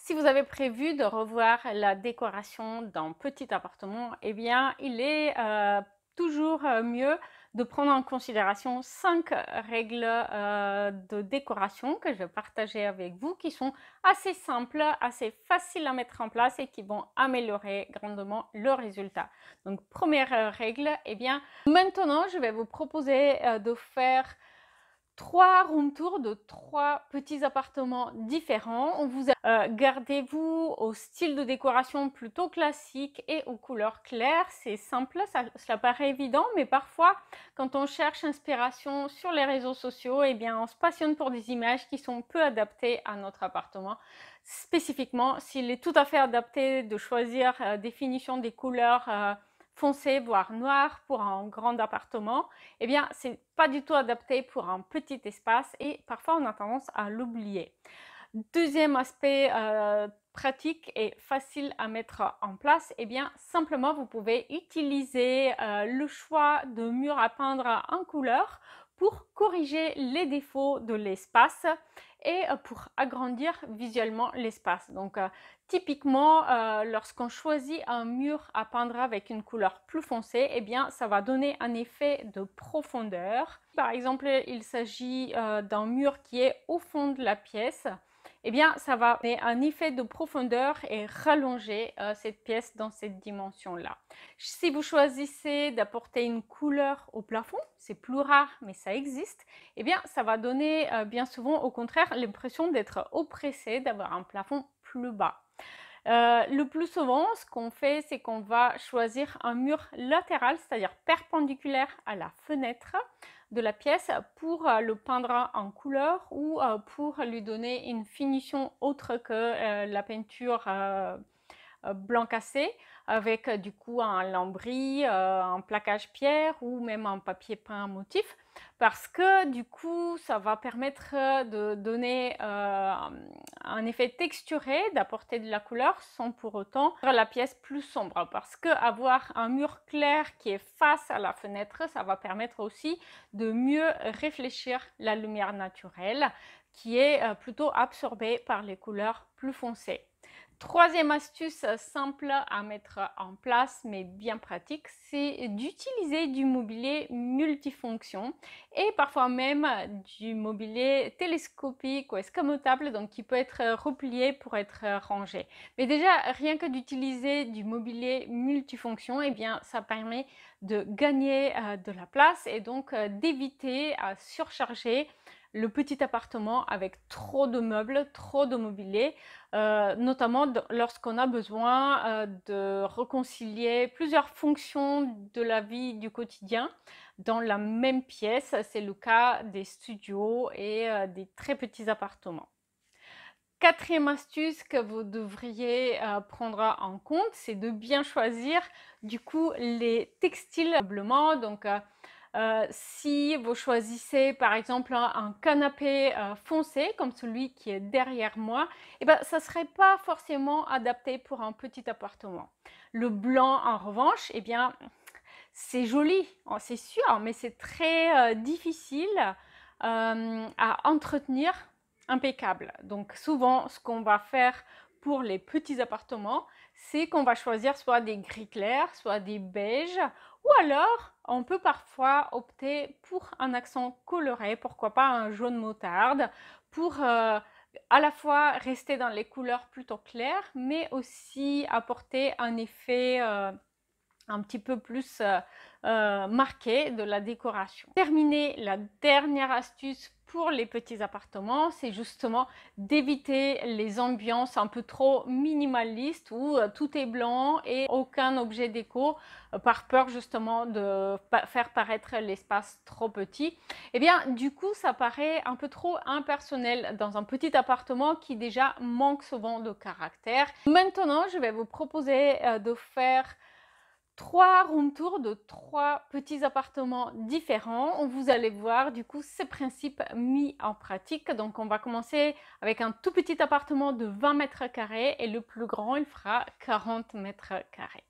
Si vous avez prévu de revoir la décoration d'un petit appartement, eh bien, il est toujours mieux de prendre en considération 5 règles de décoration que je vais partager avec vous, qui sont assez simples, assez faciles à mettre en place et qui vont améliorer grandement le résultat. Donc, première règle, eh bien, maintenant, je vais vous proposer de faire 3 room tours de 3 petits appartements différents. Gardez-vous au style de décoration plutôt classique et aux couleurs claires. C'est simple, cela paraît évident, mais parfois, quand on cherche inspiration sur les réseaux sociaux, eh bien, on se passionne pour des images qui sont peu adaptées à notre appartement. Spécifiquement, s'il est tout à fait adapté de choisir des finitions, des couleurs foncé, voire noir pour un grand appartement, eh bien, c'est pas du tout adapté pour un petit espace et parfois on a tendance à l'oublier. Deuxième aspect pratique et facile à mettre en place, eh bien, simplement vous pouvez utiliser le choix de murs à peindre en couleur pour corriger les défauts de l'espace et pour agrandir visuellement l'espace. Donc, typiquement, lorsqu'on choisit un mur à peindre avec une couleur plus foncée, eh bien, ça va donner un effet de profondeur. Par exemple, il s'agit d'un mur qui est au fond de la pièce. Eh bien, ça va donner un effet de profondeur et rallonger cette pièce dans cette dimension-là. Si vous choisissez d'apporter une couleur au plafond, c'est plus rare, mais ça existe, eh bien, ça va donner bien souvent, au contraire, l'impression d'être oppressé, d'avoir un plafond plus bas. Le plus souvent, ce qu'on fait, c'est qu'on va choisir un mur latéral, c'est-à-dire perpendiculaire à la fenêtre de la pièce pour le peindre en couleur ou pour lui donner une finition autre que la peinture blanc cassé avec du coup un lambris, un plaquage pierre ou même un papier peint motif parce que du coup ça va permettre de donner un effet texturé, d'apporter de la couleur sans pour autant rendre la pièce plus sombre parce que avoir un mur clair qui est face à la fenêtre, ça va permettre aussi de mieux réfléchir la lumière naturelle qui est plutôt absorbée par les couleurs plus foncées. Troisième astuce simple à mettre en place, mais bien pratique, c'est d'utiliser du mobilier multifonction et parfois même du mobilier télescopique ou escamotable, donc qui peut être replié pour être rangé. Mais déjà, rien que d'utiliser du mobilier multifonction, eh bien, ça permet de gagner de la place et donc d'éviter à surcharger le petit appartement avec trop de meubles, trop de mobilier, notamment lorsqu'on a besoin de réconcilier plusieurs fonctions de la vie du quotidien dans la même pièce. C'est le cas des studios et des très petits appartements. Quatrième astuce que vous devriez prendre en compte, c'est de bien choisir du coup les textiles meublement. Donc, si vous choisissez par exemple un canapé foncé comme celui qui est derrière moi, eh ben, ça ne serait pas forcément adapté pour un petit appartement. Le blanc en revanche, eh bien, c'est joli, c'est sûr, mais c'est très difficile à entretenir impeccable. Donc souvent, ce qu'on va faire pour les petits appartements, c'est qu'on va choisir soit des gris clairs, soit des beiges, ou alors on peut parfois opter pour un accent coloré, pourquoi pas un jaune moutarde, pour à la fois rester dans les couleurs plutôt claires, mais aussi apporter un effet un petit peu plus marqué de la décoration. Terminer, la dernière astuce pour les petits appartements, c'est justement d'éviter les ambiances un peu trop minimalistes où tout est blanc et aucun objet déco par peur justement de faire paraître l'espace trop petit. Et bien du coup ça paraît un peu trop impersonnel dans un petit appartement qui déjà manque souvent de caractère. Maintenant je vais vous proposer de faire 3 room tours de 3 petits appartements différents. Vous allez voir du coup ces principes mis en pratique. Donc on va commencer avec un tout petit appartement de 20 mètres carrés et le plus grand il fera 40 mètres carrés.